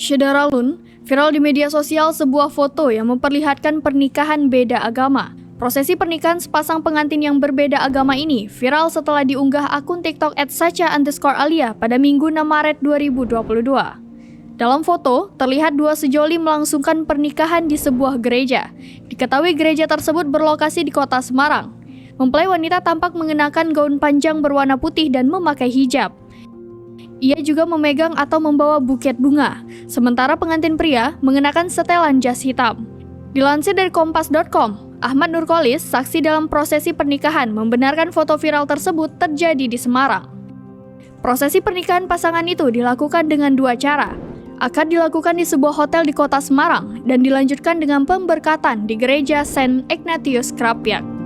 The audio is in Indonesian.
Syedaralun, viral di media sosial sebuah foto yang memperlihatkan pernikahan beda agama. Prosesi pernikahan sepasang pengantin yang berbeda agama ini viral setelah diunggah akun TikTok @sacha_alia pada Minggu 6 Maret 2022. Dalam foto, terlihat dua sejoli melangsungkan pernikahan di sebuah gereja. Diketahui gereja tersebut berlokasi di kota Semarang. Mempelai wanita tampak mengenakan gaun panjang berwarna putih dan memakai hijab. Ia juga memegang atau membawa buket bunga, sementara pengantin pria mengenakan setelan jas hitam. Dilansir dari kompas.com, Ahmad Nurkolis, saksi dalam prosesi pernikahan, membenarkan foto viral tersebut terjadi di Semarang. Prosesi pernikahan pasangan itu dilakukan dengan dua cara. Akad dilakukan di sebuah hotel di kota Semarang dan dilanjutkan dengan pemberkatan di gereja Saint Ignatius Krapyak.